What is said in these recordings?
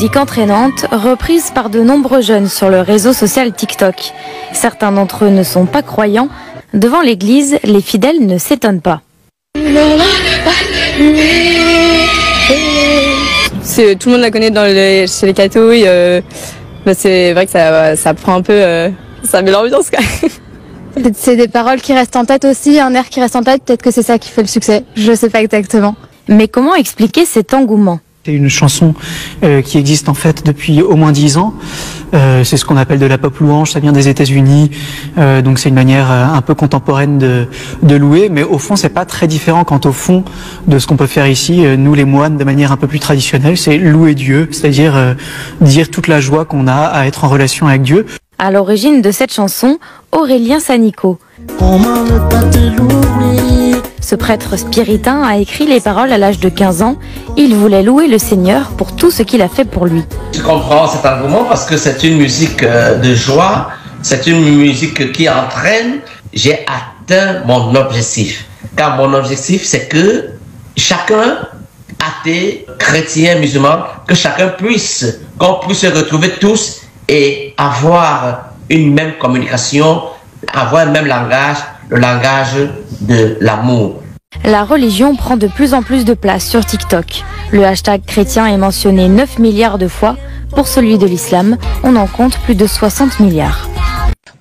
musique entraînante, reprise par de nombreux jeunes sur le réseau social TikTok. Certains d'entre eux ne sont pas croyants. Devant l'église, les fidèles ne s'étonnent pas. Tout le monde la connaît chez les cathos. C'est vrai que ça prend un peu, ça met l'ambiance quoi. C'est des paroles qui restent en tête aussi, un air qui reste en tête, peut-être que c'est ça qui fait le succès, je sais pas exactement. Mais comment expliquer cet engouement ? C'est une chanson qui existe en fait depuis au moins 10 ans. C'est ce qu'on appelle de la pop louange, ça vient des États-Unis. Donc c'est une manière un peu contemporaine de louer, mais au fond c'est pas très différent quant au fond de ce qu'on peut faire ici. Nous les moines, de manière un peu plus traditionnelle, c'est louer Dieu, c'est-à-dire dire toute la joie qu'on a à être en relation avec Dieu. À l'origine de cette chanson, Aurélien Sanico. Ce prêtre spiritain a écrit les paroles à l'âge de 15 ans. Il voulait louer le Seigneur pour tout ce qu'il a fait pour lui. Je comprends cet engouement parce que c'est une musique de joie, c'est une musique qui entraîne. J'ai atteint mon objectif. Car mon objectif, c'est que chacun, athée, chrétien, musulman, que chacun qu'on puisse se retrouver tous et avoir une même communication, avoir un même langage, le langage de l'amour. La religion prend de plus en plus de place sur TikTok. Le hashtag chrétien est mentionné 9 milliards de fois. Pour celui de l'islam, on en compte plus de 60 milliards.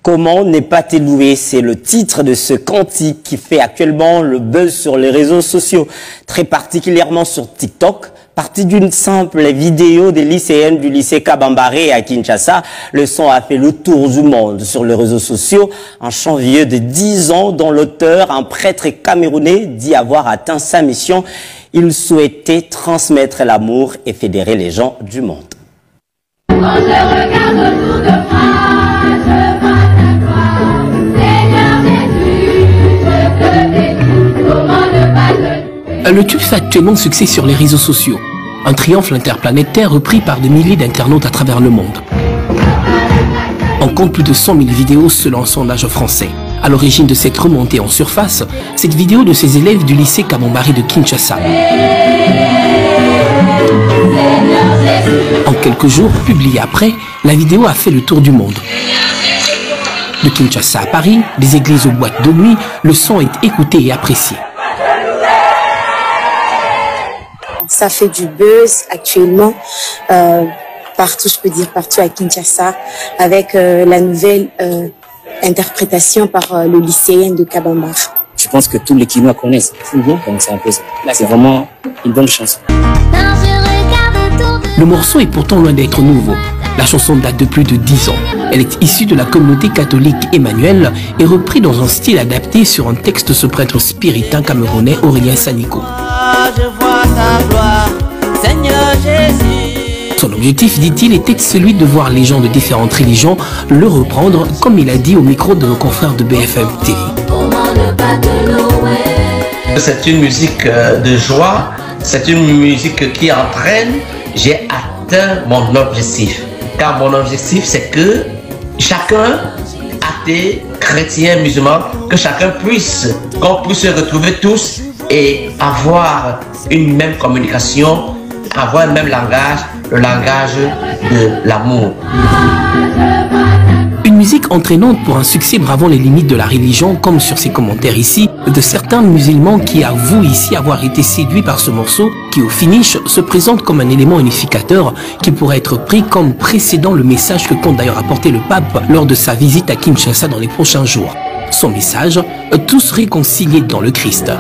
Comment ne pas te louer, c'est le titre de ce cantique qui fait actuellement le buzz sur les réseaux sociaux, très particulièrement sur TikTok. Parti d'une simple vidéo des lycéennes du lycée Kabambare à Kinshasa, le son a fait le tour du monde sur les réseaux sociaux. Un chant vieux de 10 ans dont l'auteur, un prêtre camerounais, dit avoir atteint sa mission. Il souhaitait transmettre l'amour et fédérer les gens du monde. Quand je regarde autour de moi, je vois ta gloire. Seigneur Jésus, je te bénis. Comment ne pas te louer? Le tube fait actuellement succès sur les réseaux sociaux. Un triomphe interplanétaire repris par des milliers d'internautes à travers le monde. On compte plus de 100 000 vidéos selon un sondage français. À l'origine de cette remontée en surface, cette vidéo de ces élèves du lycée Kabambare de Kinshasa. En quelques jours, publiée après, la vidéo a fait le tour du monde. De Kinshasa à Paris, des églises aux boîtes de nuit, le son est écouté et apprécié. Ça fait du buzz actuellement, partout, je peux dire partout à Kinshasa, avec la nouvelle interprétation par le lycéen de Kabambare. Je pense que tous les Kinois connaissent, donc c'est un peu ça. C'est vraiment une bonne chanson. Le morceau est pourtant loin d'être nouveau. La chanson date de plus de 10 ans. Elle est issue de la communauté catholique Emmanuel et reprise dans un style adapté sur un texte de ce prêtre spiritain camerounais Aurélien Sanico. Son objectif, dit-il, était celui de voir les gens de différentes religions le reprendre, comme il a dit au micro de nos confrères de BFM TV. C'est une musique de joie, c'est une musique qui entraîne. J'ai atteint mon objectif. Car mon objectif, c'est que chacun, athée, chrétien, musulman, que chacun qu'on puisse se retrouver tous et avoir une même communication, avoir un même langage, le langage de l'amour. Une musique entraînante pour un succès bravant les limites de la religion, comme sur ces commentaires ici, de certains musulmans qui avouent ici avoir été séduits par ce morceau, qui au finish se présente comme un élément unificateur qui pourrait être pris comme précédant le message que compte d'ailleurs apporter le pape lors de sa visite à Kinshasa dans les prochains jours. Son message, tous réconciliés dans le Christ.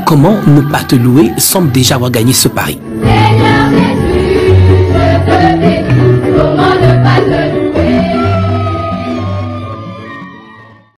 Comment ne pas te louer semble déjà avoir gagné ce pari.